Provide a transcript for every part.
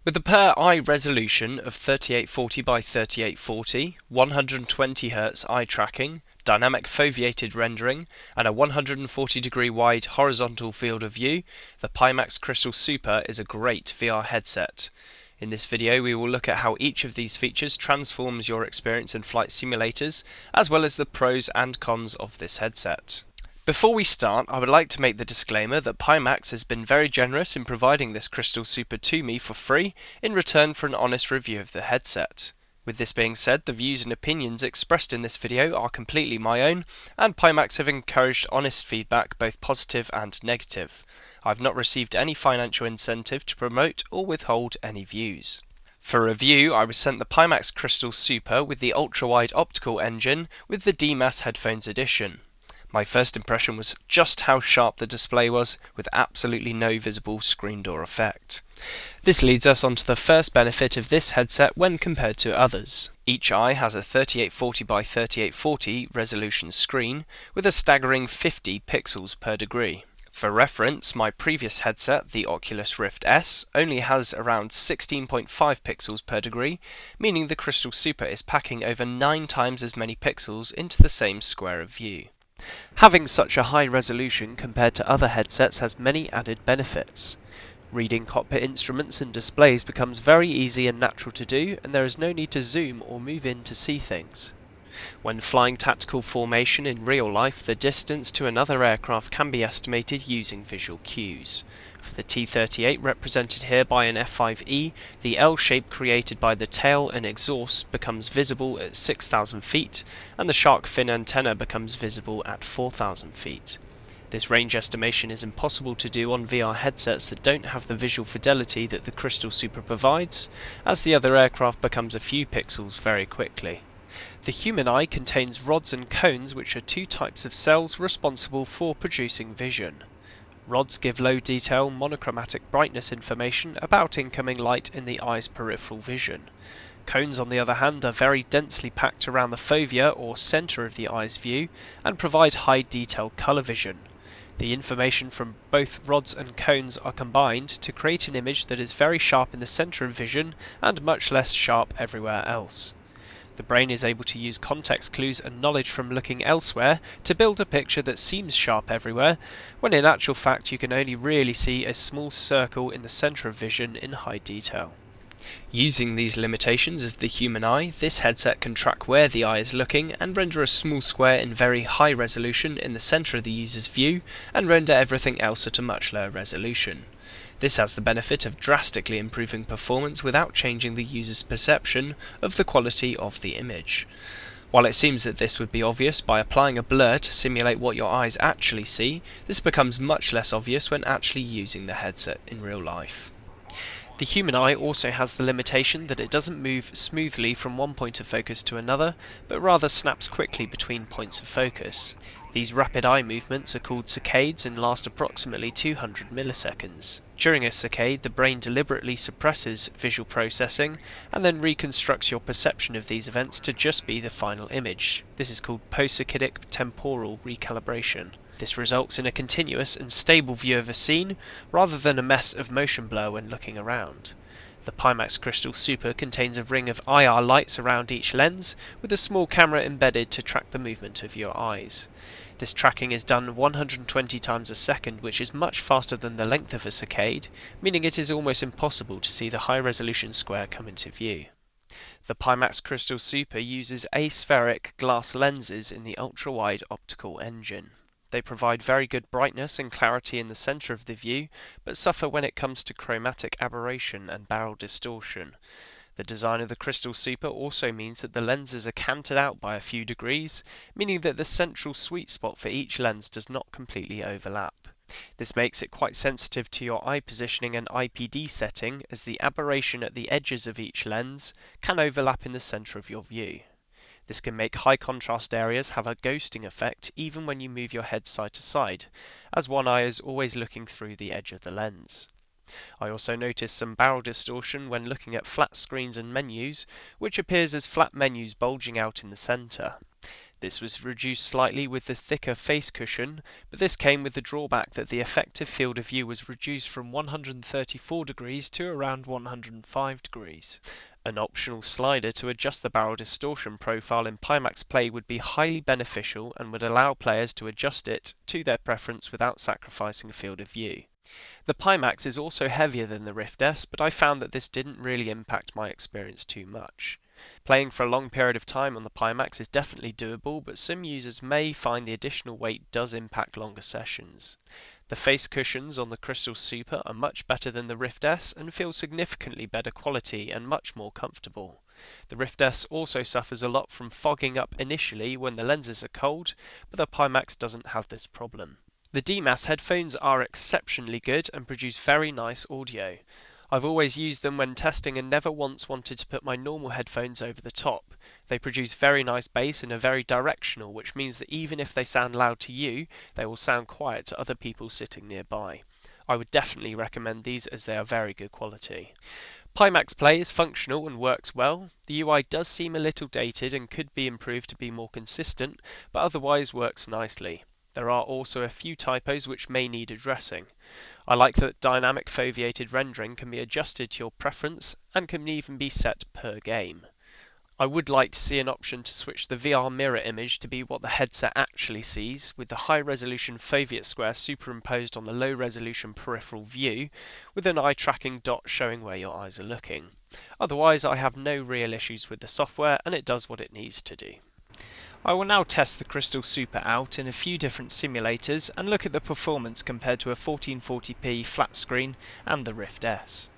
With a per eye resolution of 3840 by 3840, 120Hz eye tracking, dynamic foveated rendering, and a 140-degree wide horizontal field of view, the Pimax Crystal Super is a great VR headset. In this video we will look at how each of these features transforms your experience in flight simulators, as well as the pros and cons of this headset. Before we start, I would like to make the disclaimer that Pimax has been very generous in providing this Crystal Super to me for free in return for an honest review of the headset. With this being said, the views and opinions expressed in this video are completely my own, and Pimax have encouraged honest feedback, both positive and negative. I have not received any financial incentive to promote or withhold any views. For review, I was sent the Pimax Crystal Super with the Ultrawide optical engine with the DMAS Headphones edition. My first impression was just how sharp the display was, with absolutely no visible screen door effect. This leads us on to the first benefit of this headset when compared to others. Each eye has a 3840 by 3840 resolution screen with a staggering 50 pixels per degree. For reference, my previous headset, the Oculus Rift S, only has around 16.5 pixels per degree, meaning the Crystal Super is packing over 9 times as many pixels into the same square of view. Having such a high resolution compared to other headsets has many added benefits. Reading cockpit instruments and displays becomes very easy and natural to do, and there is no need to zoom or move in to see things. When flying tactical formation in real life, the distance to another aircraft can be estimated using visual cues. For the T-38 represented here by an F5E, the L shape created by the tail and exhaust becomes visible at 6,000 feet, and the shark fin antenna becomes visible at 4,000 feet. This range estimation is impossible to do on VR headsets that don't have the visual fidelity that the Crystal Super provides, as the other aircraft becomes a few pixels very quickly. The human eye contains rods and cones, which are two types of cells responsible for producing vision. Rods give low detail monochromatic brightness information about incoming light in the eye's peripheral vision. Cones, on the other hand, are very densely packed around the fovea or centre of the eye's view and provide high detail colour vision. The information from both rods and cones are combined to create an image that is very sharp in the centre of vision and much less sharp everywhere else. The brain is able to use context clues and knowledge from looking elsewhere to build a picture that seems sharp everywhere, when in actual fact you can only really see a small circle in the centre of vision in high detail. Using these limitations of the human eye, this headset can track where the eye is looking and render a small square in very high resolution in the centre of the user's view and render everything else at a much lower resolution. This has the benefit of drastically improving performance without changing the user's perception of the quality of the image. While it seems that this would be obvious by applying a blur to simulate what your eyes actually see, this becomes much less obvious when actually using the headset in real life. The human eye also has the limitation that it doesn't move smoothly from one point of focus to another, but rather snaps quickly between points of focus. These rapid eye movements are called saccades and last approximately 200 milliseconds. During a saccade, the brain deliberately suppresses visual processing and then reconstructs your perception of these events to just be the final image. This is called post-saccadic temporal recalibration. This results in a continuous and stable view of a scene, rather than a mess of motion blur when looking around. The Pimax Crystal Super contains a ring of IR lights around each lens, with a small camera embedded to track the movement of your eyes. This tracking is done 120 times a second, which is much faster than the length of a saccade, meaning it is almost impossible to see the high-resolution square come into view. The Pimax Crystal Super uses aspheric glass lenses in the ultra-wide optical engine. They provide very good brightness and clarity in the center of the view, but suffer when it comes to chromatic aberration and barrel distortion. The design of the Crystal Super also means that the lenses are canted out by a few degrees, meaning that the central sweet spot for each lens does not completely overlap. This makes it quite sensitive to your eye positioning and IPD setting, as the aberration at the edges of each lens can overlap in the center of your view. This can make high contrast areas have a ghosting effect even when you move your head side to side, as one eye is always looking through the edge of the lens. I also noticed some barrel distortion when looking at flat screens and menus, which appears as flat menus bulging out in the center. This was reduced slightly with the thicker face cushion, but this came with the drawback that the effective field of view was reduced from 134 degrees to around 105 degrees. An optional slider to adjust the barrel distortion profile in Pimax Play would be highly beneficial and would allow players to adjust it to their preference without sacrificing field of view. The Pimax is also heavier than the Rift S, but I found that this didn't really impact my experience too much. Playing for a long period of time on the Pimax is definitely doable, but some users may find the additional weight does impact longer sessions. The face cushions on the Crystal Super are much better than the Rift S and feel significantly better quality and much more comfortable. The Rift S also suffers a lot from fogging up initially when the lenses are cold, but the Pimax doesn't have this problem. The DMAS headphones are exceptionally good and produce very nice audio. I've always used them when testing and never once wanted to put my normal headphones over the top. They produce very nice bass and are very directional, which means that even if they sound loud to you, they will sound quiet to other people sitting nearby. I would definitely recommend these as they are very good quality. Pimax Play is functional and works well. The UI does seem a little dated and could be improved to be more consistent, but otherwise works nicely. There are also a few typos which may need addressing. I like that dynamic foveated rendering can be adjusted to your preference and can even be set per game. I would like to see an option to switch the VR mirror image to be what the headset actually sees, with the high resolution foveate square superimposed on the low resolution peripheral view, with an eye tracking dot showing where your eyes are looking. Otherwise, I have no real issues with the software and it does what it needs to do. I will now test the Crystal Super out in a few different simulators and look at the performance compared to a 1440p flat screen and the Rift S.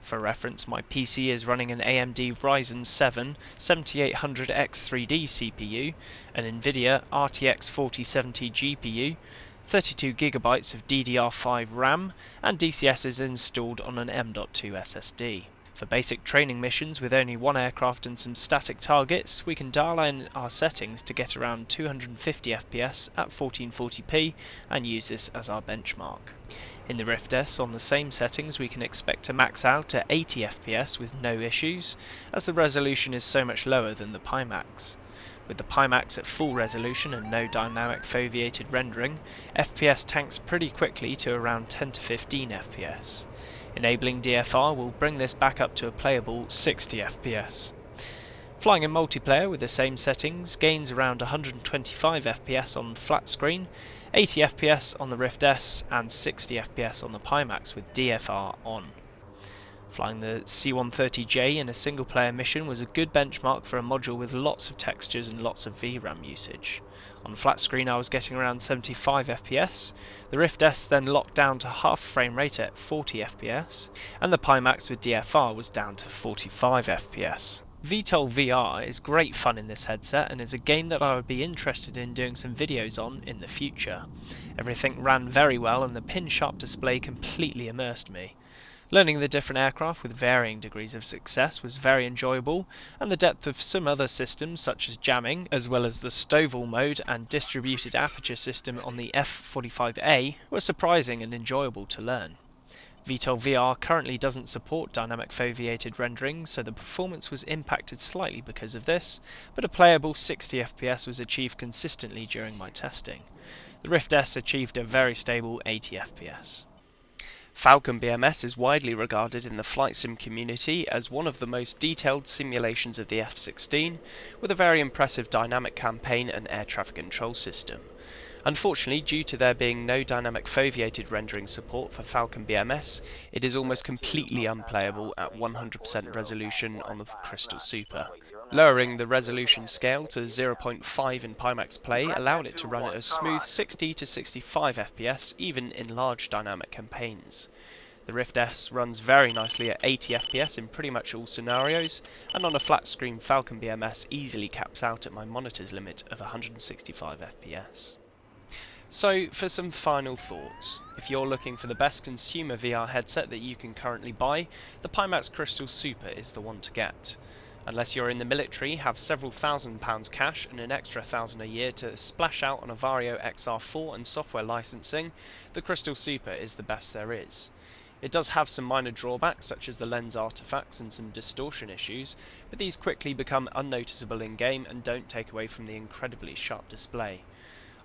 For reference, my PC is running an AMD Ryzen 7 7800X3D CPU, an Nvidia RTX 4070 GPU, 32GB of DDR5 RAM, and DCS is installed on an M.2 SSD. For basic training missions with only one aircraft and some static targets, we can dial in our settings to get around 250 FPS at 1440p and use this as our benchmark. In the Rift S, on the same settings, we can expect to max out at 80 FPS with no issues, as the resolution is so much lower than the Pimax. With the Pimax at full resolution and no dynamic foveated rendering, FPS tanks pretty quickly to around 10 to 15 FPS. Enabling DFR will bring this back up to a playable 60 FPS. Flying in multiplayer with the same settings gains around 125 FPS on flat screen, 80 FPS on the Rift S and 60 FPS on the Pimax with DFR on. Flying the C-130J in a single player mission was a good benchmark for a module with lots of textures and lots of VRAM usage. On flat screen I was getting around 75 FPS, the Rift S then locked down to half frame rate at 40 FPS, and the Pimax with DFR was down to 45 FPS. VTOL VR is great fun in this headset and is a game that I would be interested in doing some videos on in the future. Everything ran very well and the pin-sharp display completely immersed me. Learning the different aircraft with varying degrees of success was very enjoyable, and the depth of some other systems such as jamming, as well as the Stovall mode and distributed aperture system on the F-45A were surprising and enjoyable to learn. VTOL VR currently doesn't support dynamic foveated rendering, so the performance was impacted slightly because of this, but a playable 60 FPS was achieved consistently during my testing. The Rift S achieved a very stable 80 FPS. Falcon BMS is widely regarded in the flight sim community as one of the most detailed simulations of the F-16, with a very impressive dynamic campaign and air traffic control system. Unfortunately, due to there being no dynamic foveated rendering support for Falcon BMS, it is almost completely unplayable at 100% resolution on the Crystal Super. Lowering the resolution scale to 0.5 in Pimax Play allowed it to run at a smooth 60 to 65 FPS even in large dynamic campaigns. The Rift S runs very nicely at 80 FPS in pretty much all scenarios, and on a flat screen Falcon BMS easily caps out at my monitor's limit of 165 FPS. So, for some final thoughts, if you're looking for the best consumer VR headset that you can currently buy, the Pimax Crystal Super is the one to get. Unless you're in the military, have several £1,000s cash and an extra £1,000 a year to splash out on a Vario XR4 and software licensing, the Crystal Super is the best there is. It does have some minor drawbacks such as the lens artifacts and some distortion issues, but these quickly become unnoticeable in game and don't take away from the incredibly sharp display.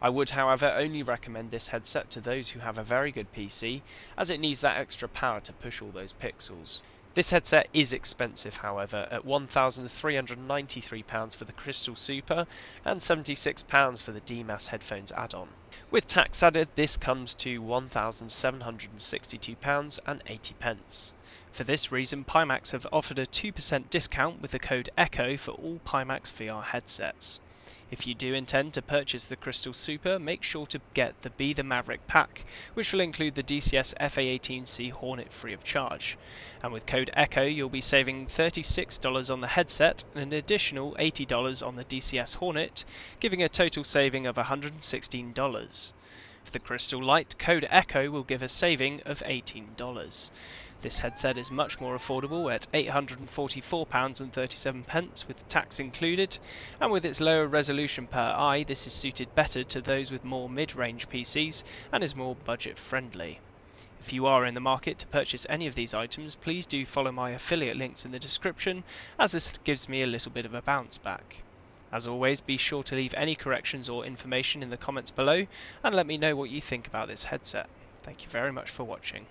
I would, however, only recommend this headset to those who have a very good PC, as it needs that extra power to push all those pixels. This headset is expensive, however, at £1,393 for the Crystal Super and £76 for the DMAS Headphones add-on. With tax added, this comes to £1,762.80. For this reason, Pimax have offered a 2% discount with the code ECHO for all Pimax VR headsets. If you do intend to purchase the Crystal Super, make sure to get the Be the Maverick pack, which will include the DCS FA-18C Hornet free of charge. And with code ECHO, you'll be saving $36 on the headset and an additional $80 on the DCS Hornet, giving a total saving of $116. For the Crystal Lite, code ECHO will give a saving of $18. This headset is much more affordable at £844.37 with tax included, and with its lower resolution per eye, this is suited better to those with more mid-range PCs and is more budget friendly. If you are in the market to purchase any of these items, please do follow my affiliate links in the description, as this gives me a little bit of a bounce back. As always, be sure to leave any corrections or information in the comments below and let me know what you think about this headset. Thank you very much for watching.